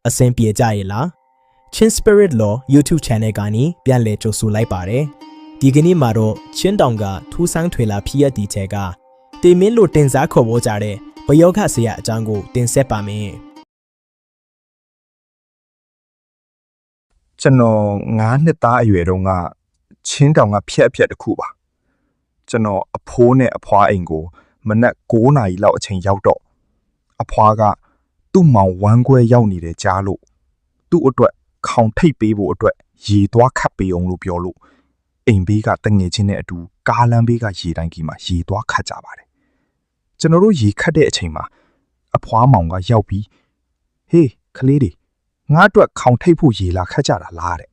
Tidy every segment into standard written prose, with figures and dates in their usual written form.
အဆင်ပြေကြရဲ့လား Chin Spirit Law YouTube Channel ကနေပြန်လည်ကြိုဆိုလိုက်ပါတယ်ဒီကနေ့မှာတော့ချင်းတောင်ကထူးဆန်းထွေလာဖြစ်ရတဲ့ထဲကတေမင်းလို့တင်စားခေါ်ပေါ်ကြတဲ့ဘယောဂဆရာအကြောင်းကိုတင်ဆက်ပါမယ်ကျွန်တော်9နှစ်သားအရွယ်တုန်းကချင်းတောင်ကဖြက်အဖြက်တစ်ခုပါကျွန်တော်အဖိုးနဲ့အဖွားအိမ်ကိုမနက်9နာရီလောက်အချိန်ရောက်တော့အဖွားကသူ့မောင်ဝမ်းခွဲရောက်နေတယ်ကြားလို့သူ့အတွက်ခေါင်ထိပ်ပေးဖို့အတွက်ရေသွားခတ်ပေးအောင်လို့ပြောလို့အိမ်ဘေးကတငယ်ချင်းနဲ့အတူကားလမ်းဘေးကရေတိုင်းကြီးမှာရေသွားခတ်ကြပါတယ်ကျွန်တော်တို့ရေခတ်တဲ့အချိန်မှာအဖွားမောင်ကရောက်ပြီးဟေးကလေးတွေငါ့အတွက်ခေါင်ထိပ်ဖို့ရေလာခတ်ကြတာလားတဲ့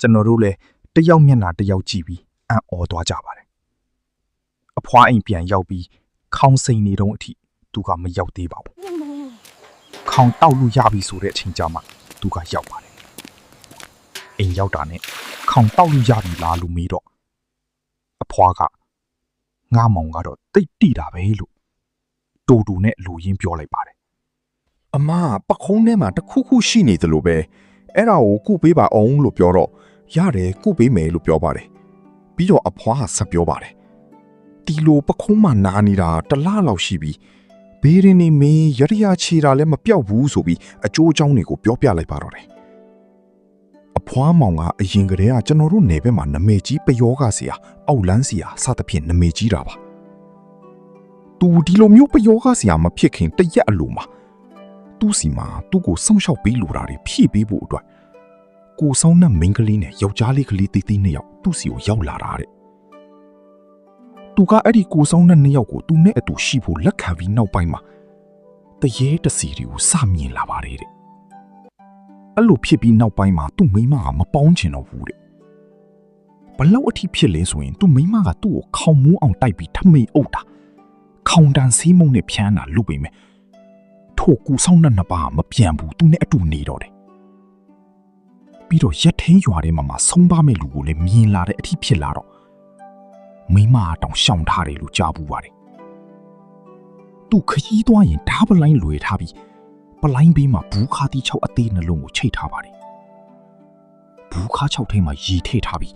ကျွန်တော်တို့လည်းတယောက်မျက်နှာတယောက်ကြည့်ပြီးအံ့ဩသွားကြပါတယ်အဖွားအိမ်ပြန်ရောက်ပြီးခေါင်စိန်နေတုန်းအထိသူကမရောက်သေးပါဘူးခေါင်တောက်လို့ရပြီဆိုတဲ့အချိန်ကြာမှသူကရောက်ပါတယ်အိမ်ရောက်တာနဲ့ခေါင်တောက်လို့ရပြီလားလို့မေးတော့အဖွားကငါမောင်ကတော့တိတ်တိတာပဲလို့တူတူနဲ့လူရင်းပြောလိုက်ပါတယ်အမပခုံးထဲမှာတခုခုရှိနေတယ်လို့ပဲအဲ့ဒါကိုကုပေးပါအောင်လို့ပြောတော့ရတယ်ကုပေးမယ်လို့ပြောပါတယ်ပြီးတော့အဖွားကဆက်ပြောပါတယ်ဒီလိုပခုံးမှာနာနေတာတလားလောက်ရှိပြီဘေးရင်းနေမင်းရရချီတာလည်းမပြောက်ဘူးဆိုပြီးအကျိုးအကြောင်းတွေကိုပြောပြလိုက်ပါတော့တယ်အဖွားမောင်ကအရင်ကတည်းကကျွန်တော်တို့နယ်ဘက်မှာနမေကြီးပယောဂဆရာအောက်လန်းဆရာစသဖြင့်နမေကြီးတာပါသူဒီလိုမျိုးပယောဂဆရာမဖြစ်ခင်တရက်အလိုမှာသူ့စီမှာသူ့ကိုစောင့်ရှောက်ပေးလိုတာတွေဖြည့်ပေးဖို့အတွက်ကိုဆောင်တဲ့မိန်းကလေးနဲ့ယောက်ျားလေးကလေးတီးတီးနှစ်ယောက်သူ့စီကိုရောက်လာတာတဲ့သူကအဲ့ဒီကိုဆောင်တဲ့နှစ်ယောက်ကိုသူနဲ့အတူရှိဖို့လက်ခံပြီးနောက်ပိုင်းမှာတရေတစီတွေကိုစမြင်လာပါတယ်တဲ့အဲ့လိုဖြစ်ပြီးနောက်ပိုင်းမှာသူ့မိန်းမကမပေါင်းချင်တော့ဘူးတဲ့ဘလောက်အထိဖြစ်လဲဆိုရင်သူ့မိန်းမကသူ့ကိုခေါင်မိုးအောင်တိုက်ပြီးထမိန်အုပ်တာခေါင်တန်ဆေးမုံနဲ့ဖြန်းတာလုပ်ပေမဲ့ထို့ကူဆောင်တဲ့နှစ်ပါးမပြန်ဘူးသူနဲ့အတူနေတော့တယ်ပြီးတော့ရက်ထင်းရွာထဲမှာဆုံးပါမဲ့လူကိုလည်းမြင်လာတဲ့အထိဖြစ်လာတော့မိမတောင်ရှောင်ထားတယ်လို့ကြားပူပါတယ်သူခရီးသွားရင်ဓာပလိုင်းလွယ်ထားပြီးပလိုင်းဘေးမှာဘူးခါတီ6အသေးနှလုံးကိုချိတ်ထားပါတယ်ဘူးခါ6ထဲမှာရေထည့်ထားပြီး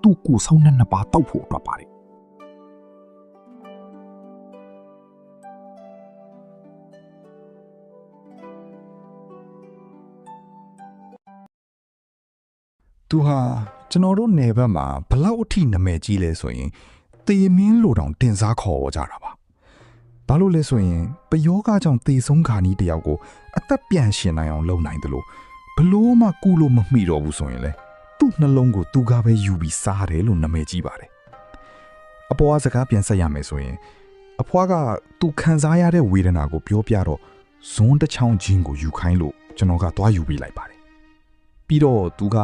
သူ့ကိုဆောင်တဲ့နှစ်ပါးတောက်ဖို့အတွက်ပါတယ်သူဟာကျွန်တော်တို့နယ်ဘက်မှာဘလောက်အထိနာမည်ကြီးလဲဆိုရင်တေမင်းလို့တောင်တင်စားခေါ်ကြတာပါဘာလို့လဲဆိုရင်ပယောဂကြောင့်တေဆုံးခါနီးတယောက်ကိုအသက်ပြန်ရှင်နိုင်အောင်လုပ်နိုင်တယ်လို့ဘလို့မှကူလို့မမိတော့ဘူးဆိုရင်လေသူ့နှလုံးကိုသူကပဲယူပြီးစားတယ်လို့နာမည်ကြီးပါတယ်အပေါ်ကစကားပြန်ဆက်ရမယ်ဆိုရင်အဖွားကသူခံစားရတဲ့ဝေဒနာကိုပြောပြတော့ဇွန်းတစ်ချောင်းချင်းကိုယူခိုင်းလို့ကျွန်တော်ကသွားယူပေးလိုက်ပါတယ်ပြီးတော့သူက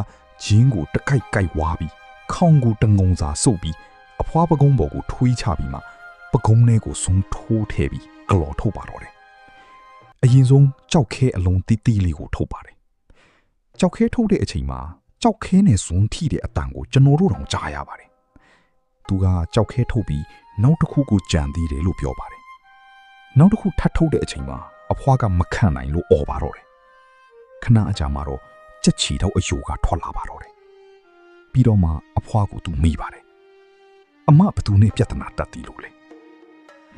ဂျင်းကိုတကိုက်ကိုက်ဝါပြီးခေါင်းကိုတငုံစာစုပ်ပြီးအဖွားပကုံးပေါ်ကိုထွေးချပြီးမှပကုံးထဲကိုစုံထိုးထည့်ပြီးကလော်ထုတ်ပါတော့တယ်အရင်ဆုံးကြောက်ခဲအလုံးတီးတီးလေးကိုထုတ်ပါတယ်ကြောက်ခဲထုတ်တဲ့အချိန်မှာကြောက်ခဲနဲ့ဇွန်းထိတဲ့အတန်ကိုကျွန်တော်တို့တောင်ကြားရပါတယ်သူကကြောက်ခဲထုတ်ပြီးနောက်တစ်ခုကိုကြံသေးတယ်လို့ပြောပါတယ်နောက်တစ်ခုထပ်ထုတ်တဲ့အချိန်မှာအဖွားကမခံနိုင်လို့អော်ပါတော့တယ်ခဏအကြာမှာတော့ကြက်ချီတော့အယိုကထွက်လာပါတော့တယ်ပြီးတော့မှအဖွားကိုသူမိပါတယ်အမဘသူနဲ့ပြဿနာတက်တီလို့လေ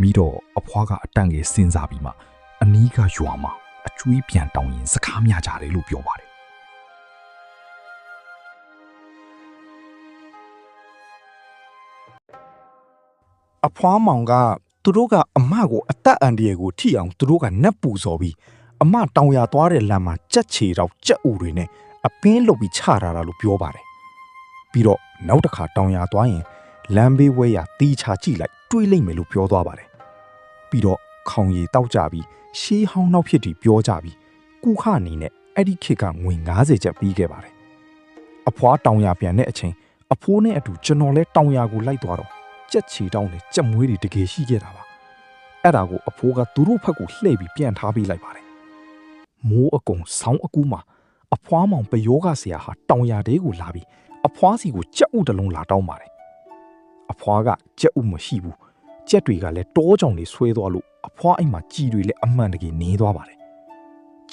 မိတော့အဖွားကအတန့်ကြီးစဉ်းစားပြီးမှအနီးကရွာမှာအကျွေးပြန်တောင်းရင်စကားများကြတယ်လို့ပြောပါတယ်အဖွားမောင်ကသူတို့ကအမကိုအသက်အန္တရာယ်ကိုထိအောင်သူတို့ကနက်ပူစော်ပြီးအမတောင်ရသွားတဲ့လမ်းမှာကြက်ချီတော့ကြက်ဥတွေနဲ့အပင်းလုတ်ပြီးချထားတာလို့ပြောပါတယ်ပြီးတော့နောက်တစ်ခါတောင်ရသွားရင်လမ်းဘေးဝဲရတီးချကြည့်လိုက်တွေးလိုက်မယ်လို့ပြောသွားပါတယ်ပြီးတော့ခေါင်ရည်တောက်ကြပြီးရှေးဟောင်းနောက်ဖြစ်ပြီးပြောကြပြီးကုခအနေနဲ့အဲ့ဒီခေတ်ကငွေ90ကျပ်ပြီးခဲ့ပါတယ်အဖွားတောင်ရပြန်တဲ့အချိန်အဖိုးနဲ့အတူကျွန်တော်လဲတောင်ရကိုလိုက်သွားတော့ကြက်ချီတောင်းနဲ့ကြက်မွေးတွေတကယ်ရှိခဲ့တာပါအဲ့ဒါကိုအဖိုးကသူတို့ဘက်ကိုလှည့်ပြီးပြန်ထားပေးလိုက်ပါတယ်မိုးအကုံဆောင်းအကူးမှာအဖွားမောင်ပယောဂဆရာဟာတောင်ရတဲကိုလာပြီးအဖွားစီကိုကြက်ဥတစ်လုံးလာတောင်းပါတယ်အဖွားကကြက်ဥမရှိဘူးကြက်တွေကလည်းတောကြောင်တွေဆွဲသွားလို့အဖွားအိမ်မှာကြည်တွေလည်းအမှန်တကယ်နေသွားပါတယ်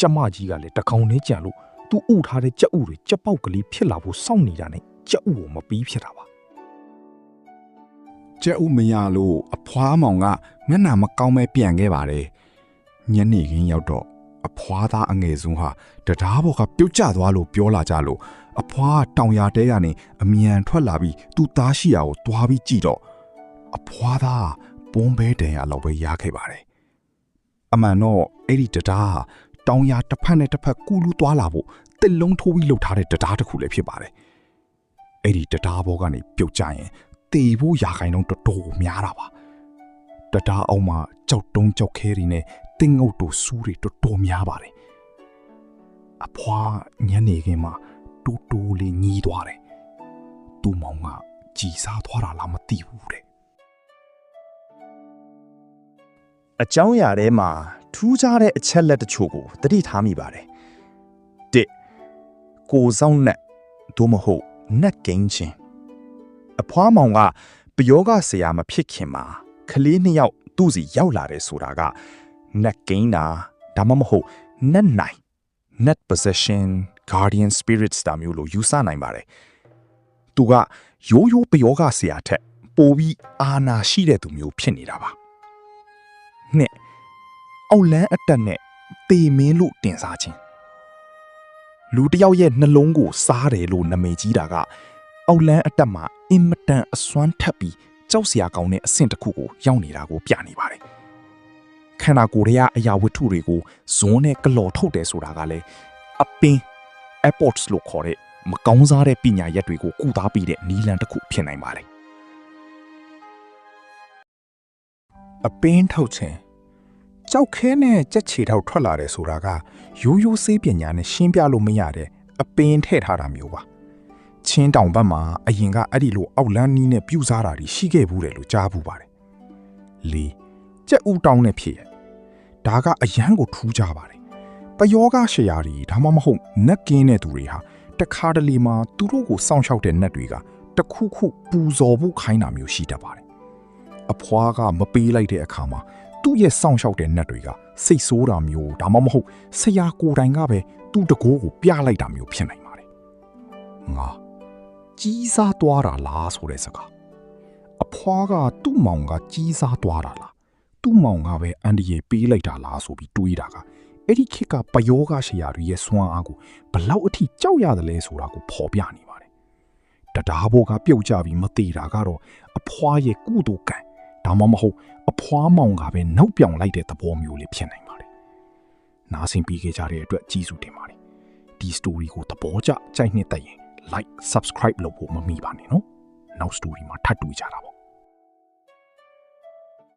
ကျမကြီးကလည်းတကောင်နဲ့ကြံလို့သူ့ဥထားတဲ့ကြက်ဥတွေကြက်ပေါက်ကလေးဖြစ်လာဖို့စောင့်နေတာနဲ့ကြက်ဥကိုမပြီးဖြစ်တာပါကျက်ဥမရလို့အဖွားမောင်ကမျက်နှာမကောင်းမဲပြန်ခဲ့ပါတယ်ညနေခင်းရောက်တော့အဖွားသားအငယ်ဆုံးဟာတရားဘော်ကပြုတ်ကျသွားလို့ပြောလာကြလို့အဖွားတောင်ရတဲကနေအမြန်ထွက်လာပြီးသူ့သားရှိရာကိုတွားပြီးကြည့်တော့အဖွားသားပုံးဘဲတန်ရလောက်ပဲရခဲ့ပါတယ်အမှန်တော့အဲ့ဒီတရားဟာတောင်ရတစ်ဖက်နဲ့တစ်ဖက်ကူးလူးသွားလာဖို့တစ်လုံးထိုးပြီးလှုပ်ထားတဲ့တရားတစ်ခုလည်းဖြစ်ပါတယ်အဲ့ဒီတရားဘော်ကနေပြုတ်ကျရင်တေဖို့ရာခိုင်နှုန်းတော်တော်များတာပါတရားအောင်မှာကြောက်တုံးကြောက်ခဲတွေနဲ့တင်းငုတ်တို့စူးတွေတော်တော်များပါတယ်အဖွားညနေခင်းမှာတူတူလေးညီးသွားတယ်သူ့မောင်ကကြည်စားသွားတာလားမသိဘူးတဲ့အကြောင်းအရာထဲမှာထူးခြားတဲ့အချက်လက်တချို့ကိုသတိထားမိပါတယ်1ကိုဆောင်နဲ့ဒို့မဟုတ်နက်ကိန်းချင်းအဖွားမောင်ကပယောဂဆရာမဖြစ်ခင်မှာကလေး2ယောက်သူ့စီရောက်လာတယ်ဆိုတာကနက်ကိန်းတာဒါမှမဟုတ်နက်နိုင် net possession guardian spirits တာမျိုးလို့ယူဆနိုင်ပါတယ်သူကရိုးရိုးပယောဂဆရာထက်ပိုပြီးအာနာရှိတဲ့သူမျိုးဖြစ်နေတာပါနှစ်အောက်လန်းအတက်နဲ့တေမင်းလို့တင်စားခြင်းလူတစ်ယောက်ရဲ့နှလုံးကိုစားတယ်လို့နာမည်ကြီးတာကအောက်လန်းအတက်မှာအင်မတန်အစွမ်းထက်ပြီးကြောက်စရာကောင်းတဲ့အဆင့်တစ်ခုကိုရောက်နေတာကိုပြနေပါတယ်ခန္ဓာကိုယ်ရဲ့အရာဝတ္ထုတွေကိုဇွန်းနဲ့ကလော်ထုတ်တယ်ဆိုတာကလည်းအပင် airports လို့ခေါ်တဲ့မကောင်းစားတဲ့ပညာရက်တွေကိုကုသားပြီးတဲ့နီလန်တစ်ခုဖြစ်နိုင်ပါတယ်အပင်ထုတ်ခြင်းကြောက်ခဲနဲ့ကြက်ချီထောက်ထွက်လာတယ်ဆိုတာကရိုးရိုးဆေးပညာနဲ့ရှင်းပြလို့မရတဲ့အပင်ထည့်ထားတာမျိုးပါချင်းတောင်ဘက်မှာအရင်ကအဲ့ဒီလိုအောက်လန်းနီးနဲ့ပြူစားတာတွေရှိခဲ့ဘူးတယ်လို့ကြားဘူးပါတယ်၄ကြက်ဥတောင်းနဲ့ဖြစ်ရဒါကအရန်ကိုထူးကြပါတယ်ပယောဂရှရာတွေဒါမှမဟုတ်နက်ကင်းတဲ့သူတွေဟာတခါတလေမှာသူတို့ကိုစောင့်ရှောက်တဲ့နက်တွေကတခုခုပူဇော်ဖို့ခိုင်းတာမျိုးရှိတတ်ပါတယ်အဖွားကမပေးလိုက်တဲ့အခါမှာသူ့ရဲ့စောင့်ရှောက်တဲ့နက်တွေကစိတ်ဆိုးတာမျိုးဒါမှမဟုတ်ဆရာကိုယ်တိုင်ကပဲသူ့တကိုးကိုပြလိုက်တာမျိုးဖြစ်နိုင်ပါတယ်ငါကြီးစားသွားတာလားဆိုတဲ့စကားအဖွားကသူ့မောင်ကကြီးစားသွားတာလားသူ့မောင်ကပဲအန်ဒီယေပေးလိုက်တာလားဆိုပြီးတွေးတာကအဲ့ဒီခေတ်ကပယောဂရှရာတွေရဲ့စွမ်းအားကိုဘလောက်အထိကြောက်ရတယ်လဲဆိုတာကိုဖော်ပြနေပါတယ်တရားဘောကပြုတ်ကြပြီးမသေးတာကတော့အဖွားရဲ့ကုသိုလ်ကံဒါမှမဟုတ်အဖွားမောင်ကပဲနှုတ်ပြောင်လိုက်တဲ့သဘောမျိုးလေးဖြစ်နိုင်ပါတယ်နားဆင်ပြီးကြတဲ့အတွက်ကျေးဇူးတင်ပါတယ်ဒီ story ကိုသဘောကျကြိုက်နှစ်သက်ရင် like subscribe လုပ်ဖို့မမေ့ပါနဲ့နော်နောက် story မှာထပ်တွေ့ကြတာပါ